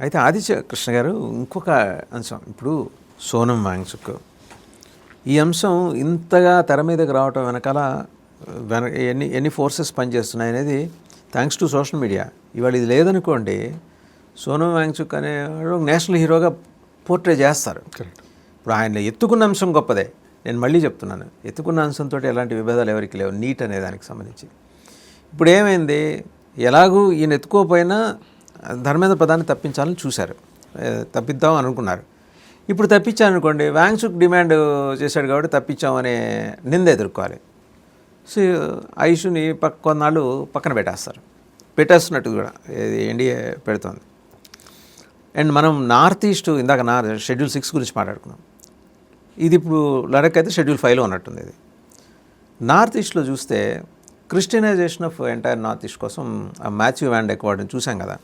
అయితే ఆదిత్య కృష్ణ గారు ఇంకొక అంశం, ఇప్పుడు సోనం వాంగ్చుక్ ఈ అంశం ఇంతగా తెర మీదకి రావటం వెనకాల ఎన్ని ఫోర్సెస్ పనిచేస్తున్నాయి అనేది థ్యాంక్స్ టు సోషల్ మీడియా. ఇవాళ ఇది లేదనుకోండి, సోనం వాంగ్చుక్ అనేవాడు నేషనల్ హీరోగా పోర్ట్రే చేస్తారు. ఇప్పుడు ఆయన ఎత్తుకున్న అంశం గొప్పదే, నేను మళ్ళీ చెప్తున్నాను, ఎత్తుకున్న అంశంతో ఎలాంటి విభేదాలు ఎవరికి లేవు నీట్ అనే దానికి సంబంధించి. ఇప్పుడు ఏమైంది, ఎలాగూ ఈయన ఎత్తుకోపోయినా ధర్మేంద్ర ప్రధాన్ని తప్పించాలని చూశారు, తప్పిద్దాం అనుకున్నారు. ఇప్పుడు తప్పించాలనుకోండి, వాంగ్చుక్ డిమాండ్ చేశాడు కాబట్టి తప్పించామనే నింద ఎదుర్కోవాలి. సో ఆ ఇష్యూని కొన్నాళ్ళు పక్కన పెట్టేస్తున్నట్టు కూడా ఎన్డీఏ పెడుతోంది. అండ్ మనం నార్త్ ఈస్ట్ ఇందాక షెడ్యూల్ 6 గురించి మాట్లాడుకున్నాం. ఇది ఇప్పుడు లడక్ అయితే షెడ్యూల్ 5లో ఉన్నట్టుంది. ఇది నార్త్ ఈస్ట్లో చూస్తే క్రిస్టియనైజేషన్ ఆఫ్ ఎంటైర్ నార్త్ ఈస్ట్ కోసం ఆ మాథ్యూ వ్యాన్ డెక్ వార్డుని చూసాం కదా.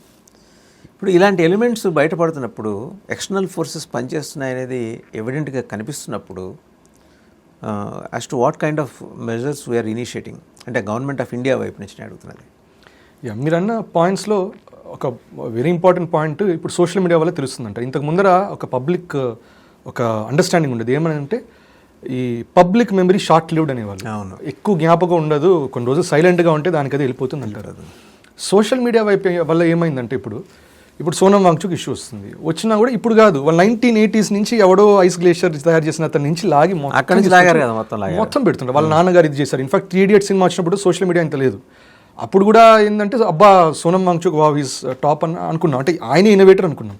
ఇప్పుడు ఇలాంటి ఎలిమెంట్స్ బయటపడుతున్నప్పుడు, ఎక్స్టర్నల్ ఫోర్సెస్ పనిచేస్తున్నాయనేది ఎవిడెంట్గా కనిపిస్తున్నప్పుడు, as to what kind of measures we are initiating అంటే గవర్నమెంట్ ఆఫ్ ఇండియా వైపు నుంచి అడుగుతున్నది. మీరన్న పాయింట్స్లో ఒక వెరీ ఇంపార్టెంట్ పాయింట్ ఇప్పుడు సోషల్ మీడియా వల్ల తెలుస్తుందంట. ఇంతకు ముందర ఒక పబ్లిక్ ఒక అండర్స్టాండింగ్ ఉండేది, ఏమనంటే ఈ పబ్లిక్ మెమరీ షార్ట్ లివ్డ్ అనేవాళ్ళు. అవును, ఎక్కువ జ్ఞాపకం ఉండదు, కొన్ని రోజులు సైలెంట్గా ఉంటే దానికి అది వెళ్ళిపోతుంది అంటారు. సోషల్ మీడియా వైపు వల్ల ఏమైందంటే ఇప్పుడు సోనం వాంగ్చుక్ ఇష్యూ వచ్చినా కూడా ఇప్పుడు కాదు, వాళ్ళు 1980s నుంచి ఎవడో ఐస్ గ్లేషియర్ తయారు చేసిన అతని నుంచి లాగి మొత్తం పెడుతుంటారు. వాళ్ళ నాన్నగారు ఇది చేశారు. ఇన్ఫాక్ట్ 3 Idiots సినిమా వచ్చినప్పుడు సోషల్ మీడియా ఇంత లేదు. అప్పుడు కూడా ఏంటంటే అబ్బా Sonam Wangchuk wow is top అని అనుకున్నాం, అంటే ఆయన ఇన్నోవేటర్ అనుకున్నాం.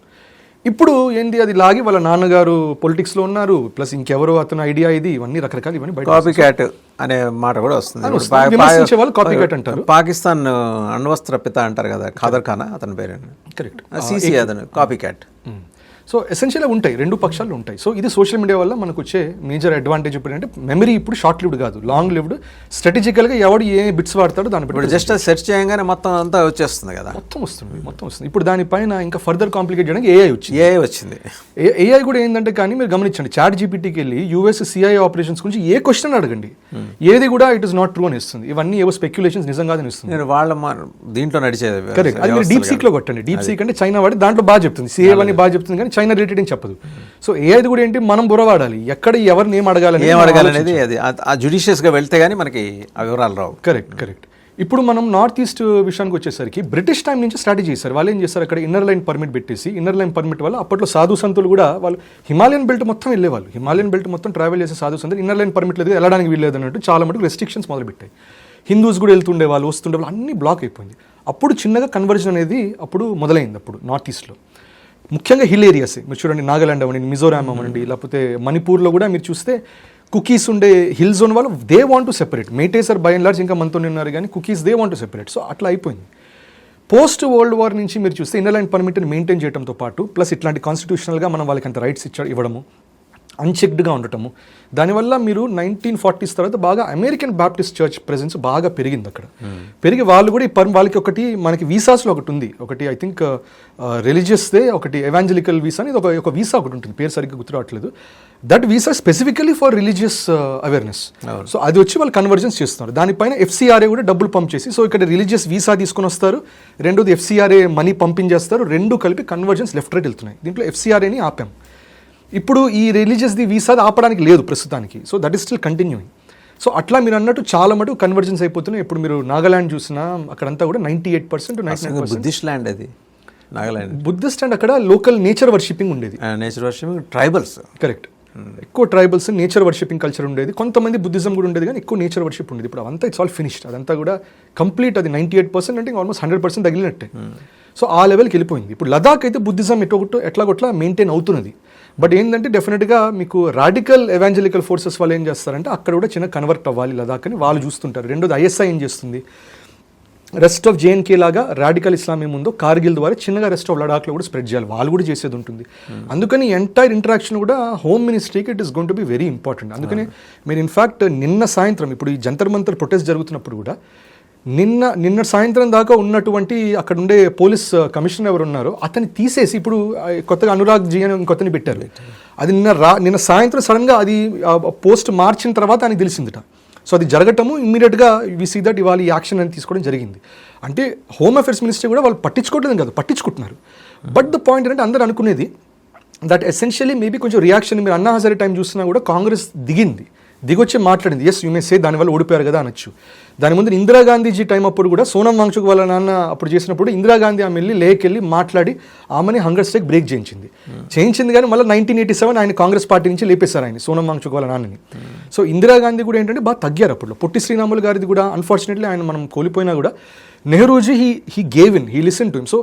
ఇప్పుడు ఏంది, అది లాగి వాళ్ళ నాన్నగారు పొలిటిక్స్లో ఉన్నారు, ప్లస్ ఇంకెవరో అతను ఐడియా ఇది, ఇవన్నీ రకరకాలు, ఇవన్నీ బయట కాపీ క్యాట్ అనే మాట కూడా వస్తుంది. వాళ్ళు కాపీ క్యాట్ అంటారు. పాకిస్తాన్ అణ్వస్త్ర పిత అంటారు కదా, ఖాదర్ ఖానా అతని పేరు. కరెక్ట్, సిసి అతను కాపీ క్యాట్. సో ఎసెన్షియల్గా ఉంటాయి, రెండు పక్షాలు ఉంటాయి. సో ఇది సోషల్ మీడియా వల్ల మనకు వచ్చే మేజర్ అడ్వాంటేజ్ ఇప్పుడు అంటే మెమరీ ఇప్పుడు షార్ట్ లివ్డ్ కాదు, లాంగ్ లివ్డ్. స్ట్రాటజికల్గా ఎవడు ఏ బిట్స్ వాడతాడో దాన్ని ఇప్పుడు జస్ట్ సెర్చ్ చేయగానే మొత్తం అంతా వచ్చేస్తుంది కదా, మొత్తం వస్తుంది. ఇప్పుడు దానిపైన ఇంకా ఫర్దర్ కాంప్లికేట్ చేయడానికి ఏఐ వచ్చింది. ఏఐ కూడా ఏంటంటే, కానీ మీరు గమనించండి, చాట్ జీపీటీకి వెళ్ళి యూఎస్ CIA ఆపరేషన్స్ గురించి ఏ క్వశ్చన్ అడగండి, ఏది కూడా ఇట్ ఇస్ నాట్ ట్రూ అని ఇస్తుంది. ఇవన్నీ ఏవో స్పెక్యులేషన్స్ నిజం కాదని ఇస్తుంది. నేను వాళ్ళ దీంట్లో నడిచేది కరెక్ట్. అది మీరు డీప్ సీక్లో కొట్టండి. డీప్ సీక్ అంటే చైనా వాడి దాంట్లో బాగా చెప్తుంది, CA అని బాగా చెప్తుంది, కానీ చైనా రిలేటెడ్ అని చెప్పదు. సో ఏది కూడా ఏంటి, మనం బుర్రవాడాలి, ఎక్కడ ఎవరిని ఏం అడగాలనేది అది ఆ జుడిషియస్గా వెళ్తే కానీ మనకి ఆ వివరాలు రావు. కరెక్ట్. ఇప్పుడు మనం నార్త్ ఈస్ట్ విషయానికి వచ్చేసరికి బ్రిటిష్ టైం నుంచి స్ట్రాటజీ చేశారు. వాళ్ళు ఏం చేస్తారు, అక్కడ ఇన్నర్ లైన్ పర్మిట్ పెట్టేసి, ఇన్నర్ లైన్ పర్మిట్ వల్ల అప్పట్లో సాధు సంతులు కూడా వాళ్ళు హిమాలయన్ బెల్ట్ మొత్తం వెళ్ళేవాళ్ళు. హిమాలయన్ బెల్ట్ మొత్తం ట్రావెల్ చేసే సాధు సంతులు ఇన్నర్ లైన్ పర్మిట్ లేదు, వెళ్ళడానికి వీల్లేదు అన్నట్టు చాలా మటుకు రెస్ట్రిక్షన్స్ మొదలుపెట్టాయి. హిందూస్ కూడా వెళ్తుండే వాళ్ళు, వస్తుండే వాళ్ళు, అన్ని బ్లాక్ అయిపోయింది. అప్పుడు చిన్నగా కన్వర్జన్ అనేది అప్పుడు మొదలైంది. అప్పుడు నార్త్ ఈస్ట్లో ముఖ్యంగా హిల్ ఏరియాస్ మీరు చూడండి, నాగాలాండ్ అవ్వండి, మిజోరాం అవ్వండి, లేకపోతే మణిపూర్లో కూడా మీరు చూస్తే కుకీస్ ఉండే హిల్ జోన్ వాళ్ళు దే వాంట్ టు సెపరేట్. మేటేసర్ బై అండ్ లార్జ్ ఇంకా మనతో ఉన్నారు, కానీ Kukis they want to separate. So అట్లా అయిపోయింది. పోస్ట్ వరల్డ్ వార్ నుంచి మీరు చూస్తే ఇన్నర్ లైన్ పర్మిట్ని మెయింటైన్ చేయడంతో పాటు ప్లస్ ఇట్లాంటి కాన్స్టిట్యూషనల్గా మనం వాళ్ళకి అంత రైట్స్ ఇవ్వడము, అన్చెక్డ్గా ఉండటము, దానివల్ల మీరు 1940s తర్వాత బాగా అమెరికన్ బాప్టిస్ట్ చర్చ్ ప్రెజెన్స్ బాగా పెరిగింది అక్కడ. పెరిగి వాళ్ళు కూడా వాళ్ళకి ఒకటి మనకి వీసాస్లో ఒకటి ఉంది, ఒకటి ఐ థింక్ రిలీజియస్దే, ఒకటి ఎవాంజలికల్ వీసా అని ఒక వీసా ఒకటి ఉంటుంది, పేరు సరిగ్గా గుర్తురావట్లేదు. That visa specifically for religious awareness. So అది వచ్చి వాళ్ళు కన్వర్జెన్స్ చేస్తున్నారు. దానిపైన FCRA కూడా డబ్బులు పంప్ చేసి, సో ఇక్కడ రిలీజియస్ వీసా తీసుకొని వస్తారు, రెండోది FCRA మనీ పంపింగ్ చేస్తారు, రెండు కలిపి కన్వర్జెన్స్ లెఫ్ట్ రైట్ వెళ్తున్నాయి. దీంట్లో FCRAని ఆపాం. ఇప్పుడు ఈ రిలీజియస్ది వీసా ఆపడానికి లేదు ప్రస్తుతానికి. So that is still continuing. So అట్లా మీరు అన్నట్టు చాలా మటుకు కన్వర్జెన్స్ అయిపోతున్నాయి. ఇప్పుడు మీరు నాగాలాండ్ చూసినా అక్కడంతా కూడా 98% బుద్ధిస్ట్ ల్యాండ్, అది నాగాలాండ్ బుద్ధిస్ట్ అండ్ అక్కడ లోకల్ నేచర్ వర్షిపింగ్ ఉండేది. Nature worshipping, tribals. కరెక్ట్. ఎక్కువ ట్రైబల్స్ నేచర్ వర్షిపింగ్ కల్చర్ ఉండేది. కొంతమంది బుద్ధిజం కూడా ఉండేది, కానీ ఎక్కువ నేచర్ వర్షిప్ ఉండేది. ఇప్పుడు అవంతా ఇట్స్ ఆల్ ఫినిష్డ్. అదంతా కూడా కంప్లీట్, అది 98% అంటే ఆల్మోస్ట్ 100% తగిలినట్టే. సో ఆ లెవెల్కి వెళ్ళిపోయింది. ఇప్పుడు లదాఖ్ అయితే బుద్ధిజం ఎట్లాగొట్లా మెయింటైన్ అవుతున్నది. బట్ ఏంటంటే డెఫినెట్గా మీకు రాడికల్ ఎవాంజలికల్ ఫోర్సెస్ వాళ్ళు ఏం చేస్తారంటే అక్కడ కూడా చిన్న కన్వర్ట్ అవ్వాలి లదాఖ్ అని వాళ్ళు చూస్తుంటారు. రెండోది ISI ఏం చేస్తుంది, రెస్ట్ ఆఫ్ JNK లాగా రాడికల్ ఇస్లాం ఏముందో కార్గిల్ ద్వారా చిన్నగా రెస్ట్ ఆఫ్ లడాఖ్లో కూడా స్ప్రెడ్ చేయాలి, వాళ్ళు కూడా చేసేది ఉంటుంది. అందుకని ఎంటైర్ ఇంటరాక్షన్ కూడా హోమ్ మినిస్ట్రీకి it is going to be very important. అందుకని మీరు ఇన్ఫ్యాక్ట్ నిన్న సాయంత్రం ఇప్పుడు ఈ జంతర్ మంతర్ ప్రొటెస్ట్ జరుగుతున్నప్పుడు కూడా నిన్న సాయంత్రం దాకా ఉన్నటువంటి అక్కడ ఉండే పోలీస్ కమిషనర్ ఎవరు ఉన్నారో అతన్ని తీసేసి ఇప్పుడు కొత్తగా అనురాగ్ జీ అని ఇంకొత్తని పెట్టారు. అది నిన్న సాయంత్రం సడన్గా అది పోస్ట్ మార్చిన తర్వాత అని తెలిసిందిట. సో అది జరగటము ఇమ్మీడియట్గా వి సీ దట్ ఇవాళ ఈ యాక్షన్ అని తీసుకోవడం జరిగింది. అంటే హోమ్ అఫేర్స్ మినిస్ట్రీ కూడా వాళ్ళు పట్టించుకోవట్లేదు కదా, పట్టించుకుంటున్నారు. బట్ ద పాయింట్ ఏంటంటే అందరూ అనుకునేది దట్ ఎసెన్షియలీ మేబీ కొంచెం రియాక్షన్ మీరు అన్నా హజారే టైం చూసినా కూడా కాంగ్రెస్ దిగొచ్చి మాట్లాడింది, ఎస్ యూ మే సే దానివల్ల ఓడిపోయారు కదా అనొచ్చు. దాని ముందు ఇందిరాగాంధీజీ టైం అప్పుడు కూడా సోనం వాంగ్చుక్ వాళ్ళ నాన్న అప్పుడు చేసినప్పుడు ఇందిరాగాంధీ ఆమె వెళ్ళి లేకెళ్ళి మాట్లాడి ఆమెని హంగర్ స్ట్రైక్ బ్రేక్ చేయించింది కానీ మళ్ళీ 1987 ఆయన కాంగ్రెస్ పార్టీ నుంచి లేపేశారు ఆయన సోనం వాంగ్చుక్ వాళ్ళ నాన్నని. సో ఇందిరాగాంధీ కూడా ఏంటంటే బాగా తగ్గారు అప్పుడు. పొట్టి శ్రీరాములు గారిది కూడా అన్ఫార్చునేట్లీ ఆయన మనం కోల్పోయినా కూడా Nehruji he gave in, he listen to him. So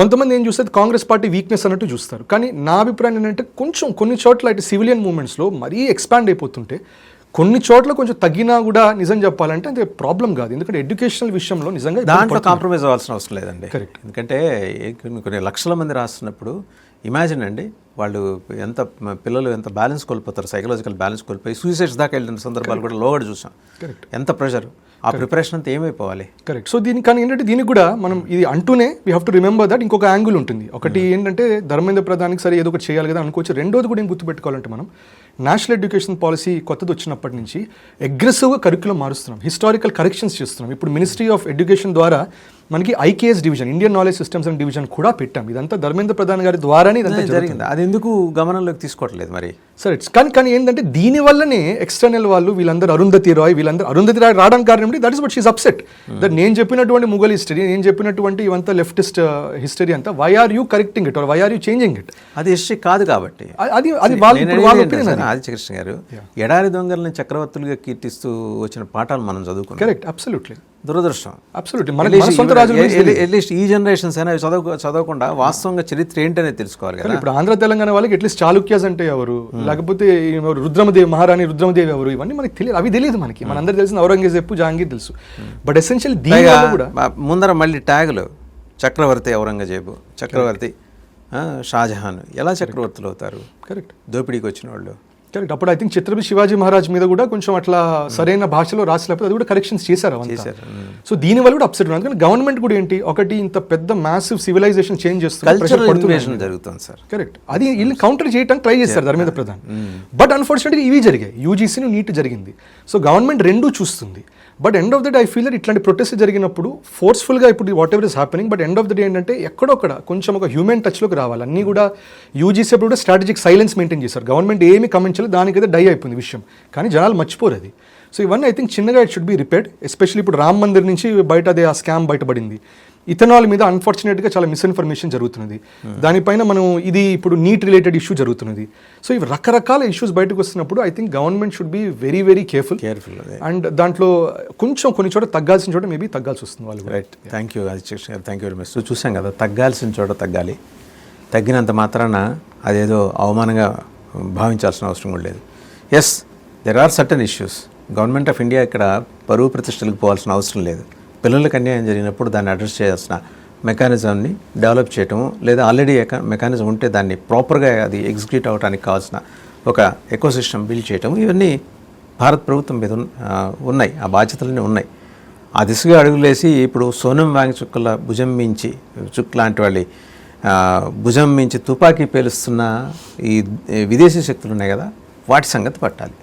కొంతమంది ఏం చూస్తే కాంగ్రెస్ పార్టీ వీక్నెస్ అన్నట్టు చూస్తారు. కానీ నా అభిప్రాయం ఏంటంటే కొంచెం కొన్ని చోట్ల అయితే సివిలియన్ మూవ్మెంట్స్లో మరీ ఎక్స్పాండ్ అయిపోతుంటే కొన్ని చోట్ల కొంచెం తగ్గినా కూడా నిజం చెప్పాలంటే అంతే ప్రాబ్లం కాదు. ఎందుకంటే ఎడ్యుకేషనల్ విషయంలో నిజంగా దాంట్లో కాంప్రమైజ్ అవ్వాల్సిన అవసరం లేదండి. కరెక్ట్. ఎందుకంటే కొన్ని లక్షల మంది రాస్తున్నప్పుడు ఇమాజిన్ అండి, వాళ్ళు పిల్లలు ఎంత బ్యాలెన్స్ కోల్పోతారు, సైకలాజికల్ బ్యాలెన్స్ కోల్పోయి సూసైడ్స్ దాకా వెళ్ళిన సందర్భాలు కూడా లోగడ చూసాం. కరెక్ట్. ఎంత ప్రెషర్, ఆ ప్రిపరేషన్ అంతా ఏమైపోవాలి. కరెక్ట్. సో కానీ ఏంటంటే దీనికి కూడా మనం ఇది అంటూనే we have to remember that ఇంకొక యాంగిల్ ఉంటుంది. ఒకటి ఏంటంటే ధర్మేంద్ర ప్రధానికి సరే ఏదో ఒకటి చేయాలి కదా అనుకోవచ్చు. రెండోది కూడా ఏం గుర్తుపెట్టుకోవాలంటే మనం నేషనల్ ఎడ్యుకేషన్ పాలసీ కొత్తది వచ్చినప్పటి నుంచి అగ్రెసివ్గా కరిక్యులం మారుస్తున్నాం, హిస్టారికల్ కరెక్షన్స్ చేస్తున్నాం. ఇప్పుడు మినిస్ట్రీ ఆఫ్ ఎడ్యుకేషన్ ద్వారా మనకి IKS division, Indian knowledge systems and division కూడా పెట్టాం. ఇదంతా ధర్మేంద్ర ప్రధాన్ గారి ద్వారానే ఇదంతా జరిగింది. అది ఎందుకు గమనంలోకి తీసుకోవట్లేదు మరి? సరే, కానీ ఏంటంటే దీనివల్లనే ఎక్స్టర్నల్ వాళ్ళు వీళ్ళందరూ అరుంధతి రాయ్ రావడానికి కారణం ఏంటి? That is but she's upset that నేను చెప్పినటువంటి ముఘల్ హిస్టరీ, నేను చెప్పినటువంటి ఇవంతా లెఫ్టిస్ట్ హిస్టరీ అంతా why are you correcting it or why are you changing it? అది హిస్టరీ కాదు కాబట్టి. అది ఆదిత్యకృష్ణ గారు ఎడారి దొంగల్ని చక్రవర్తులుగా కీర్తిస్తూ వచ్చిన పాఠాలు మనం చదువుకున్నాం. Correct, absolutely. దురదృష్టం. అబ్సల్యూట్లీ. అట్లీస్ట్ ఈ జనరేషన్స్ అయినా చదవకుండా వాస్తవంగా చరిత్ర ఏంటనేది తెలుసుకోవాలి కదా. ఇప్పుడు ఆంధ్ర తెలంగాణ వాళ్ళకి అట్లీస్ట్ చాళుక్యాస్ అంటే ఎవరు, లేకపోతే రుద్రమదేవి, మహారాణి రుద్రమదేవి ఎవరు, ఇవన్నీ మనకి తెలియదు. అవి తెలియదు మనకి. మనందరూ తెలిసిన ఔరంగజేబు, జహాంగీర్ తెలుసు. బట్ ఎసెన్షియల్ కూడా ముందర మళ్ళీ ట్యాగులు చక్రవర్తి ఔరంగజేబు, చక్రవర్తి షాజహాన్, ఎలా చక్రవర్తులు అవుతారు? కరెక్ట్. దోపిడీకి వచ్చిన వాళ్ళు. కరెక్ట్. అప్పుడు ఐ థింక్ ఛత్రపతి శివాజీ మహారాజ్ మీద కూడా కొంచెం అట్లా సరైన భాషలో రాసలేకపోతే అది కూడా కరెక్షన్స్ చేశారు. సో దీనివల్ల కూడా అప్సెట్ ఉంది. అందుకని గవర్నమెంట్ కూడా ఏంటి, ఒకటి ఇంత పెద్ద మ్యాసివ్ సివిలైజేషన్ చేంజ్ చేస్తుంది జరుగుతుంది సార్. కరెక్ట్. అది వీళ్ళు కౌంటర్ చేయడానికి ట్రై చేస్తారు ధర్మేంద్ర ప్రధాన్. బట్ అన్ఫార్చునేట్గా ఇవి జరిగాయి, యూజీసీని నీట్ జరిగింది. సో గవర్నమెంట్ రెండూ చూస్తుంది. But end of the day I feel that ఇట్లాంటి ప్రొటెస్ట్ జరిగినప్పుడు ఫోర్స్ఫుల్గా ఇప్పుడు what ever is happening, but end of the day ఏంటంటే ఎక్కడొక్కడ కొంచెం ఒక హ్యూమన్ టచ్లోకి రావాలి. అన్నీ కూడా యూజీసీ అప్పుడు కూడా స్ట్రాటజిక్ సైలెన్స్ మెయింటైన్ చేశారు. గవర్నమెంట్ ఏమి కమెంట్ చేయలేదు, దానికైతే డై అయిపోయింది విషయం. కానీ జనాలు మర్చిపోరు అది. సో ఇవన్నీ ఐ థింక్ చిన్నగా it should be repaired. Especially ఇప్పుడు రామ్ మందిర్ నుంచి బయట అదే ఆ స్కామ్ బయటపడింది. ఇథనాల్ మీద అన్ఫార్చునేట్గా చాలా మిస్ఇన్ఫర్మేషన్ జరుగుతున్నది. దానిపైన మనం ఇది ఇప్పుడు నీట్ రిలేటెడ్ ఇష్యూ జరుగుతున్నది. సో ఇవి రకరకాల ఇష్యూస్ బయటకు వస్తున్నప్పుడు I think government should be very very careful. And దాంట్లో కొంచెం కొన్ని చోట తగ్గాల్సిన చోట మేబీ తగ్గాల్సి వస్తుంది వాళ్ళు. రైట్. థ్యాంక్ యూ ఆదిత్యకృష్ణ గారు, thank you very much. So చూసాం కదా, తగ్గాల్సిన చోట తగ్గాలి. తగ్గినంత మాత్రాన అదేదో అవమానంగా భావించాల్సిన అవసరం కూడా లేదు. Yes, there are certain issues. Government of India ఇక్కడ పరువు ప్రతిష్టలకు పోవాల్సిన అవసరం లేదు. పిల్లలకు అన్యాయం జరిగినప్పుడు దాన్ని అడ్రస్ చేయాల్సిన మెకానిజంని డెవలప్ చేయటము, లేదా ఆల్రెడీ మెకానిజం ఉంటే దాన్ని ప్రాపర్గా అది ఎగ్జిక్యూట్ అవ్వడానికి కావాల్సిన ఒక ఎకోసిస్టమ్ బిల్డ్ చేయటం, ఇవన్నీ భారత ప్రభుత్వం మీద ఉన్నాయి, ఆ బాధ్యతలన్నీ ఉన్నాయి. ఆ దిశగా అడుగులేసి ఇప్పుడు సోనం వాంగ్చుక్ భుజం మించి చుక్ లాంటి వాళ్ళ భుజం మించి తుపాకీ పేలుస్తున్న ఈ విదేశీ శక్తులు ఉన్నాయి కదా, వాటి సంగతి పట్టాలి.